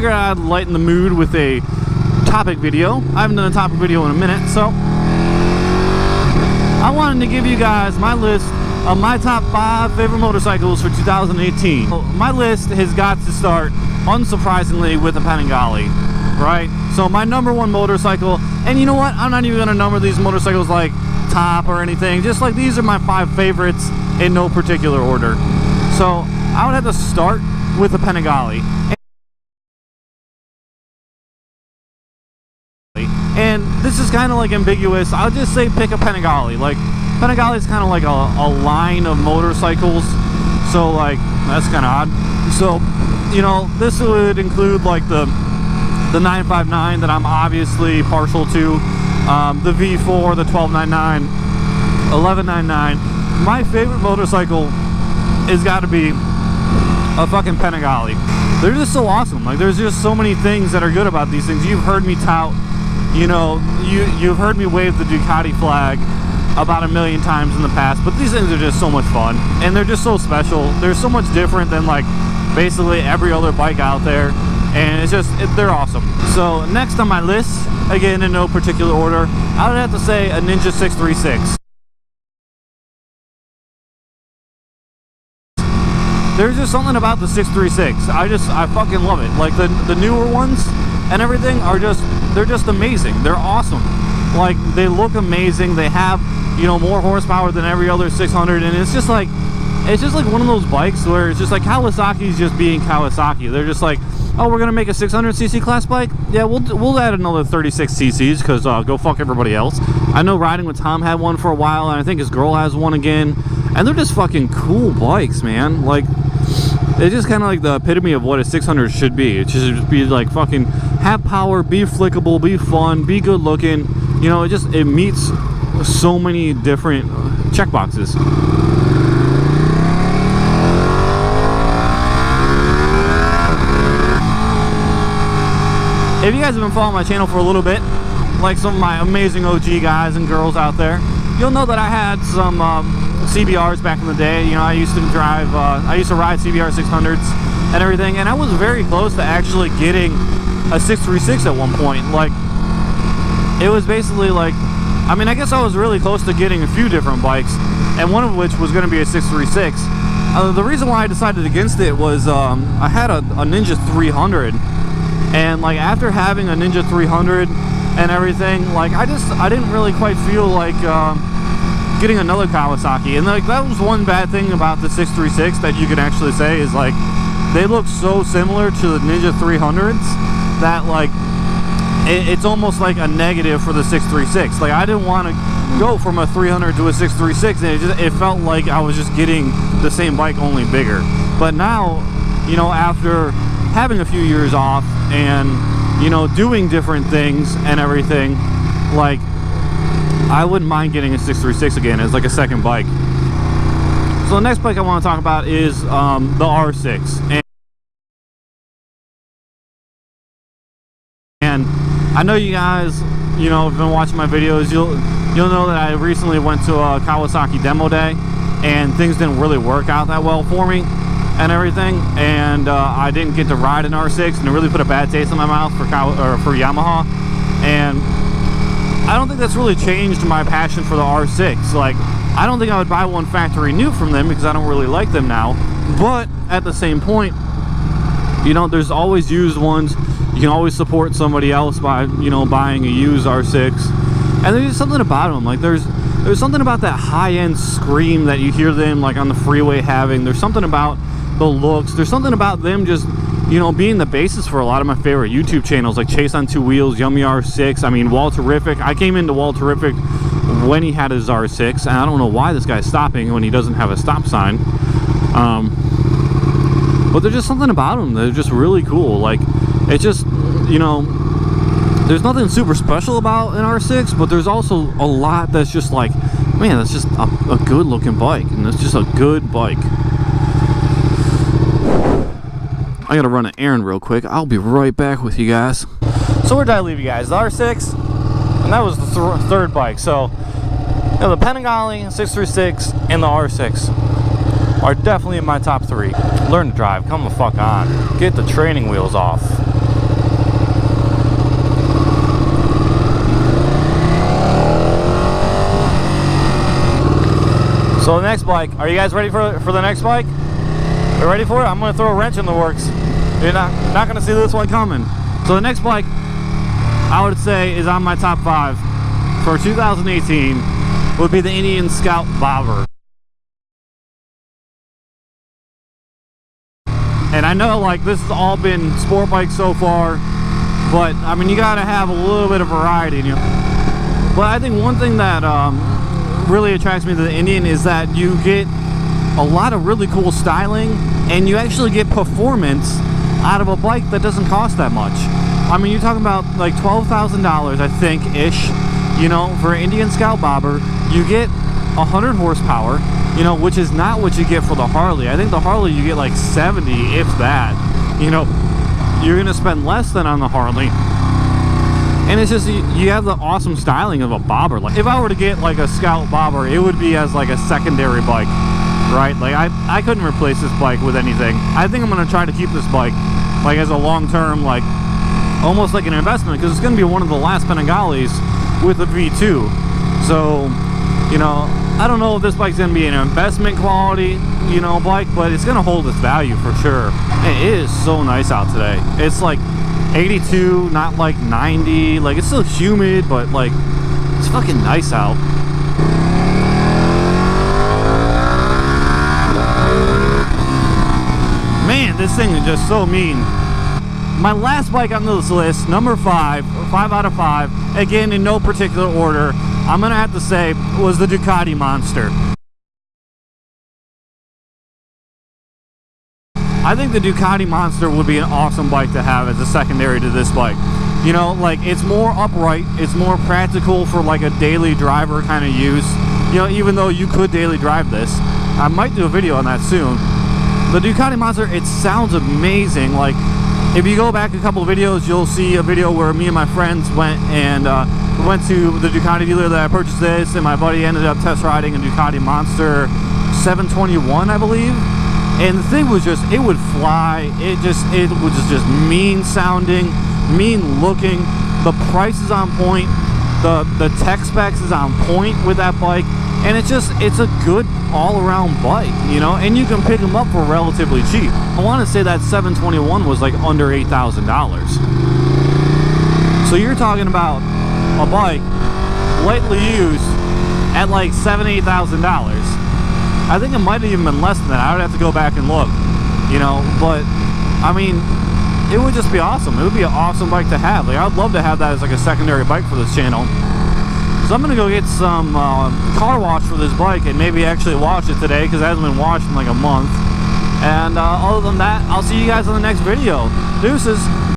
figured I'd lighten the mood with a topic video. I haven't done a topic video in a minute, so I wanted to give you guys my list of my top 5 favorite motorcycles for 2018. My list has got to start, unsurprisingly, with a Panigale, right? So my number 1 motorcycle, and you know what? I'm not even gonna number these motorcycles like top or anything. Just like these are my 5 favorites in no particular order. So I would have to start with a Panigale. And this is kind of like ambiguous. I'll just say pick a Panigale. Like, Panigale is kind of like a line of motorcycles. So like, that's kind of odd. So, you know, this would include like the 959 that I'm obviously partial to. The V4, the 1299, 1199. My favorite motorcycle has got to be a fucking Panigale. They're just so awesome. Like, there's just so many things that are good about these things. You've heard me tout, you know, you've heard me wave the Ducati flag about 1,000,000 times in the past, but these things are just so much fun, and they're just so special. They're so much different than like basically every other bike out there, and it's just, they're awesome. So next on my list, again in no particular order, I would have to say a Ninja 636. There's just something about the 636. I fucking love it. Like the newer ones and everything are just, they're just amazing. They're awesome. Like, they look amazing. They have, you know, more horsepower than every other 600, and it's just like one of those bikes where it's just like Kawasaki's just being Kawasaki. They're just like, oh, we're gonna make a 600cc class bike? Yeah, we'll add another 36 cc's because go fuck everybody else. I know Riding with Tom had one for a while, and I think his girl has one again, and they're just fucking cool bikes, man. Like, it's just kind of like the epitome of what a 600 should be. It should just be like fucking have power, be flickable, be fun, be good looking. You know, it meets so many different check boxes. If you guys have been following my channel for a little bit, like some of my amazing OG guys and girls out there, you'll know that I had some CBRs back in the day. You know, I used to ride CBR 600s and everything, and I was very close to actually getting a 636 at one point. Like, it was basically like, I mean, I guess I was really close to getting a few different bikes, and one of which was going to be a 636. The reason why I decided against it was I had a Ninja 300, and like after having a Ninja 300 and everything, like I didn't really quite feel like getting another Kawasaki. And like, that was one bad thing about the 636 that you can actually say is like, they look so similar to the Ninja 300s that like it's almost like a negative for the 636. Like, I didn't want to go from a 300 to a 636, and it felt like I was just getting the same bike, only bigger. But now, you know, after having a few years off and, you know, doing different things and everything, like, I wouldn't mind getting a 636 again as like a second bike. So the next bike I want to talk about is the R6. And I know you guys, you know, have been watching my videos. You'll know that I recently went to a Kawasaki demo day, and things didn't really work out that well for me and everything. And I didn't get to ride an R6, and it really put a bad taste in my mouth for Yamaha. And I don't think that's really changed my passion for the R6. Like, I don't think I would buy one factory new from them because I don't really like them now. But at the same point, you know, there's always used ones. You can always support somebody else by, you know, buying a used R6. And there's something about them. Like, there's something about that high-end scream that you hear them like on the freeway having. There's something about the looks. There's something about them just, you know, being the basis for a lot of my favorite YouTube channels, like Chase on Two Wheels, Yummy R6. I mean, Walterific. I came into Walterific when he had his R6, and I don't know why this guy's stopping when he doesn't have a stop sign. But there's just something about them. They're just really cool. Like, it's just, you know, there's nothing super special about an R6, but there's also a lot that's just like, man, that's just a good looking bike, and it's just a good bike. I gotta run an errand real quick. I'll be right back with you guys. So where did I leave you guys? The R6, and that was the third bike. So, you know, the Panigale, 636, and the R6 are definitely in my top 3. Learn to drive, come the fuck on. Get the training wheels off. So the next bike, are you guys ready for the next bike? You ready for it? I'm gonna throw a wrench in the works. You're not gonna see this one coming. So the next bike, I would say, is on my top 5 for 2018 would be the Indian Scout Bobber. And I know like this has all been sport bikes so far, but I mean you gotta have a little bit of variety, you know. But I think one thing that really attracts me to the Indian is that you get a lot of really cool styling and you actually get performance out of a bike that doesn't cost that much. I mean, you're talking about like $12,000, I think, ish, you know, for an Indian Scout Bobber. You get 100 horsepower, you know, which is not what you get for the Harley. I think the Harley you get like 70, if that. You know, you're gonna spend less than on the Harley. And it's just, you have the awesome styling of a bobber. Like, if I were to get like a Scout Bobber, it would be as like a secondary bike, right? Like, I couldn't replace this bike with anything. I think I'm gonna try to keep this bike like as a long-term, like almost like an investment, because it's gonna be one of the last Panigales with a V2. So, you know, I don't know if this bike's gonna be an investment quality, you know, bike, but it's gonna hold its value for sure. And it is so nice out today. It's like 82, not like 90. Like, it's still humid, but like it's fucking nice out. Man, this thing is just so mean. My last bike on this list, number 5, 5 out of 5, again in no particular order, I'm gonna have to say was the Ducati Monster. I think the Ducati Monster would be an awesome bike to have as a secondary to this bike. You know, like, it's more upright, it's more practical for like a daily driver kind of use. You know, even though you could daily drive this. I might do a video on that soon. The Ducati Monster, it sounds amazing. Like, if you go back a couple of videos, you'll see a video where me and my friends went to the Ducati dealer that I purchased this, and my buddy ended up test riding a Ducati Monster 721, I believe. And the thing was just, it would fly. It was just mean sounding, mean looking. The price is on point. The tech specs is on point with that bike. And it's a good all-around bike, you know, and you can pick them up for relatively cheap. I want to say that 721 was like under $8,000. So you're talking about a bike lightly used at like $7,000 to $8,000. I think it might have even been less than that. I would have to go back and look, you know, but I mean, it would just be awesome. It would be an awesome bike to have. Like, I'd love to have that as like a secondary bike for this channel. So I'm gonna go get some car wash for this bike and maybe actually wash it today, because it hasn't been washed in like a month. And other than that, I'll see you guys on the next video. Deuces.